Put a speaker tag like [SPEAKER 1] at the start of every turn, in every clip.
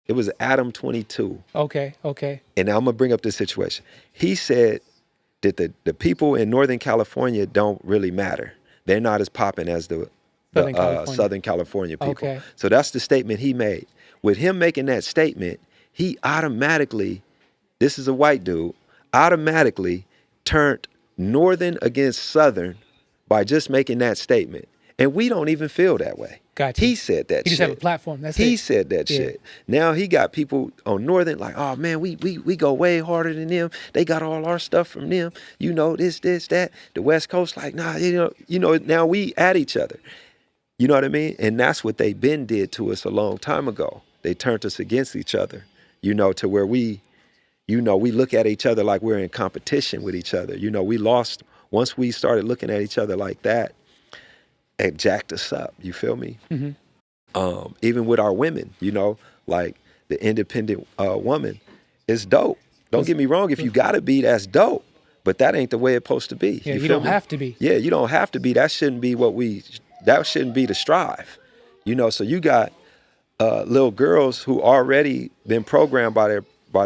[SPEAKER 1] It was Adam 22.
[SPEAKER 2] Okay.
[SPEAKER 1] And now I'm going to bring up this situation. He said that the people in Northern California don't really matter. They're not as popping as
[SPEAKER 2] Southern California.
[SPEAKER 1] Southern California people.
[SPEAKER 2] Okay.
[SPEAKER 1] So that's the statement he made. With him making that statement, he automatically, this is a white dude, automatically turned Northern against Southern by just making that statement. And we don't even feel that way.
[SPEAKER 2] Gotcha.
[SPEAKER 1] He said that
[SPEAKER 2] He
[SPEAKER 1] shit.
[SPEAKER 2] just have a platform. That's
[SPEAKER 1] He
[SPEAKER 2] it.
[SPEAKER 1] said that
[SPEAKER 2] Yeah.
[SPEAKER 1] shit. Now he got people on Northern like, oh man, we go way harder than them. They got all our stuff from them. You know, this, that. The West Coast like, nah, now we at each other. You know what I mean? And that's what they been did to us a long time ago. They turned us against each other, to where we look at each other like we're in competition with each other. We lost, once we started looking at each other like that, it jacked us up. You feel me?
[SPEAKER 2] Mm-hmm.
[SPEAKER 1] Even with our women, like the independent woman is dope. Don't get me wrong. If you gotta be, that's dope. But that ain't the way it's supposed to be.
[SPEAKER 2] Yeah, you
[SPEAKER 1] feel
[SPEAKER 2] don't
[SPEAKER 1] me?
[SPEAKER 2] have to be.
[SPEAKER 1] Yeah, you don't have to be. That shouldn't be that shouldn't be the strive. So you got little girls who already been programmed by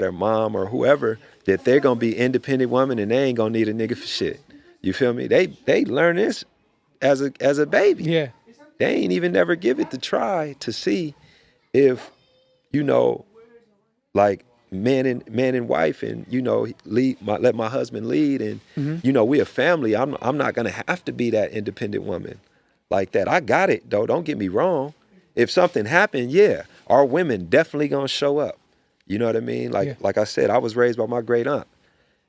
[SPEAKER 1] their mom or whoever that they're gonna be independent women and they ain't gonna need a nigga for shit. You feel me? They learn this as a baby.
[SPEAKER 2] Yeah.
[SPEAKER 1] They ain't even never give it the try to see if, like man and wife and, let my husband lead and,
[SPEAKER 2] Mm-hmm.
[SPEAKER 1] we a family. I'm not gonna have to be that independent woman like that. I got it though. Don't get me wrong. If something happened, yeah, our women definitely gonna show up. You know what I mean?
[SPEAKER 2] Yeah.
[SPEAKER 1] Like I said, I was raised by my great aunt.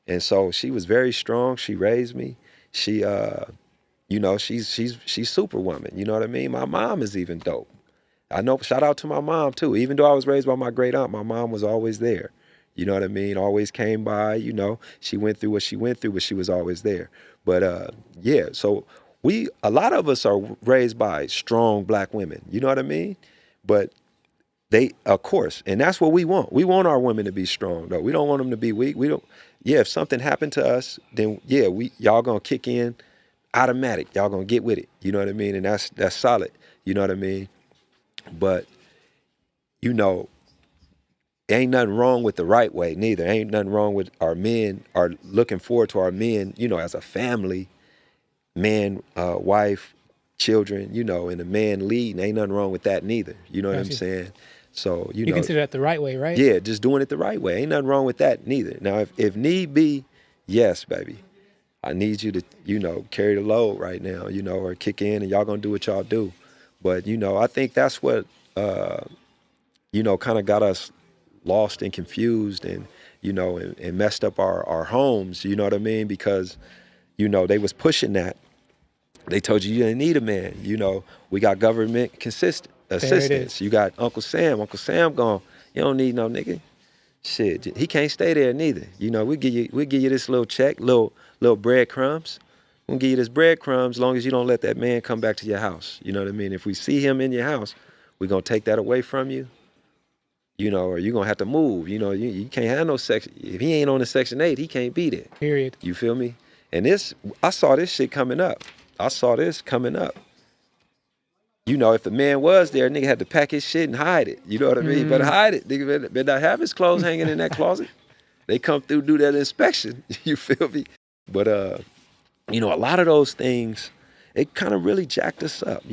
[SPEAKER 1] And so she was very strong. She raised me. She she's superwoman. You know what I mean? My mom is even dope. I know, shout out to my mom too. Even though I was raised by my great aunt, my mom was always there. You know what I mean? Always came by, she went through what she went through, but she was always there. But yeah, so a lot of us are raised by strong black women. You know what I mean? But they, of course, and that's what we want. We want our women to be strong, though. We don't want them to be weak. We don't. Yeah, if something happened to us, then yeah, y'all gonna kick in automatic. Y'all gonna get with it. You know what I mean? And that's solid. You know what I mean? But ain't nothing wrong with the right way neither. Ain't nothing wrong with our men are looking forward to our men, as a family, man, wife, children, and a man leading. Ain't nothing wrong with that neither. You know what I'm
[SPEAKER 2] Gotcha.
[SPEAKER 1] saying? So,
[SPEAKER 2] You consider that the right way, right?
[SPEAKER 1] yeah, just doing it the right way. Ain't nothing wrong with that neither. Now, if need be, yes, baby, I need you to, carry the load right now, or kick in and y'all gonna do what y'all do. But, I think that's what, kind of got us lost and confused and, and messed up our homes, you know what I mean? Because, they was pushing that. They told you didn't need a man. We got government assistance. You got Uncle Sam. Uncle Sam gone. You don't need no nigga. Shit, he can't stay there neither. We give you this little check, little breadcrumbs. We'll give you this breadcrumbs as long as you don't let that man come back to your house. You know what I mean? If we see him in your house, we're gonna take that away from you. Or you're gonna have to move. You can't have no section. If he ain't on the Section 8, he can't be there.
[SPEAKER 2] Period.
[SPEAKER 1] You feel me? And I saw this shit coming up. I saw this coming up. If the man was there, nigga had to pack his shit and hide it. You know what I mean? Better hide it. Nigga better not have his clothes hanging in that closet. They come through, do that inspection. You feel me? But a lot of those things, it kind of really jacked us up.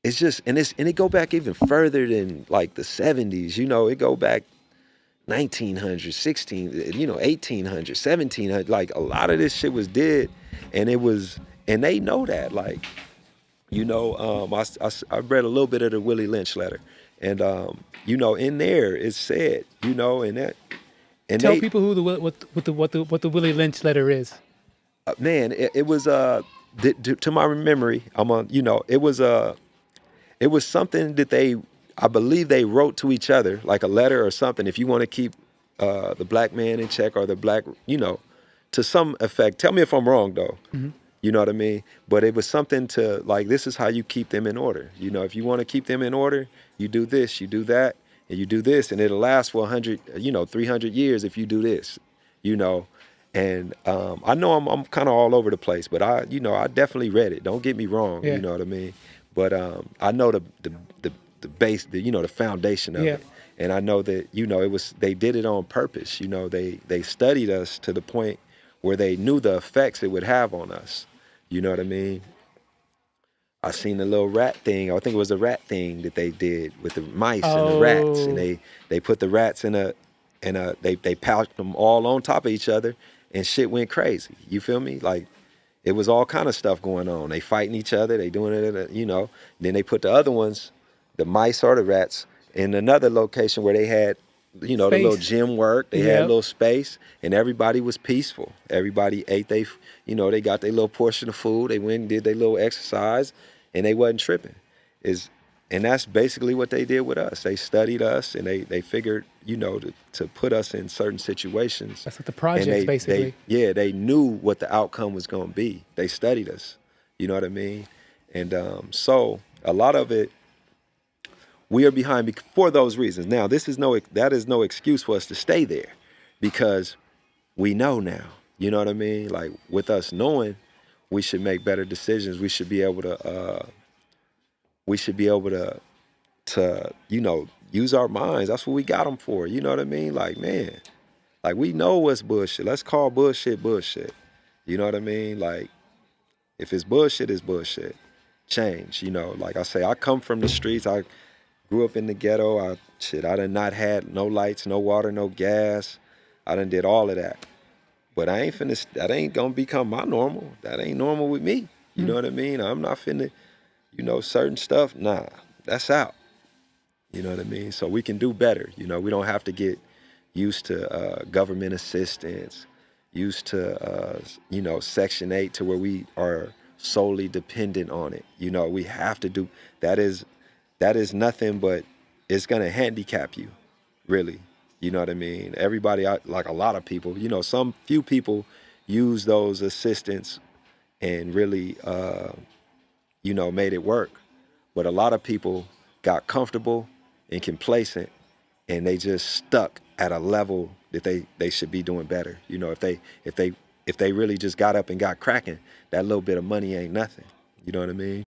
[SPEAKER 1] It's just and it go back even further than like the 70s. It go back 1900, 16, 1800, 1700. Like a lot of this shit was dead, and they know that. Like, I read a little bit of the Willie Lynch letter, and in there it said, and that, and
[SPEAKER 2] Tell
[SPEAKER 1] they,
[SPEAKER 2] people who what the Willie Lynch letter is.
[SPEAKER 1] man, it was to my memory, it was something that I believe they wrote to each other, like a letter or something. If you want to keep the black man in check or the black, to some effect. Tell me if I'm wrong though.
[SPEAKER 2] Mm-hmm.
[SPEAKER 1] You know what I mean? But it was something to like, this is how you keep them in order. If you want to keep them in order, you do this, you do that, and you do this, and it'll last for 100, 300 years if you do this, And I know I'm kind of all over the place, but I definitely read it. Don't get me wrong.
[SPEAKER 2] Yeah.
[SPEAKER 1] You know what I mean? But I know the the base, the foundation of
[SPEAKER 2] Yeah.
[SPEAKER 1] it. And I know that, they did it on purpose. They studied us to the point where they knew the effects it would have on us. You know what I mean? I seen the little rat thing. I think it was a rat thing that they did with the mice and the rats, and
[SPEAKER 2] Oh,
[SPEAKER 1] they put the rats they pouched them all on top of each other, and shit went crazy. You feel me? Like it was all kind of stuff going on. They fighting each other. They doing it. Then they put the other ones, the mice or the rats, in another location where they had, the little
[SPEAKER 2] space.
[SPEAKER 1] gym work. They had a
[SPEAKER 2] Yep.
[SPEAKER 1] little space, and everybody was peaceful. Everybody ate they got their little portion of food. They went and did their little exercise, and they wasn't tripping. Is And that's basically what they did with us. They studied us, and they figured, to put us in certain situations.
[SPEAKER 2] That's what the
[SPEAKER 1] And
[SPEAKER 2] projects basically.
[SPEAKER 1] they knew what the outcome was going to be. They studied us. You know what I mean? And so a lot of it, we are behind for those reasons. Now, that is no excuse for us to stay there, because we know now. You know what I mean? Like with us knowing, we should make better decisions. We should be able to. We should be able to use our minds. That's what we got them for. You know what I mean? Like, man, like we know what's bullshit. Let's call bullshit bullshit. You know what I mean? Like, if it's bullshit, it's bullshit. Change. Like I say, I come from the streets. I grew up in the ghetto. I done not had no lights, no water, no gas. I done did all of that. But that ain't gonna become my normal. That ain't normal with me. You know what I mean? I'm not finna, certain stuff. Nah, that's out. You know what I mean? So we can do better. We don't have to get used to government assistance, used to, Section 8 to where we are solely dependent on it. We have to do, that is nothing but, it's going to handicap you, really. You know what I mean? Everybody, like a lot of people, some few people use those assistance and really, made it work. But a lot of people got comfortable and complacent, and they just stuck at a level that they should be doing better. If they really just got up and got cracking, that little bit of money ain't nothing. You know what I mean?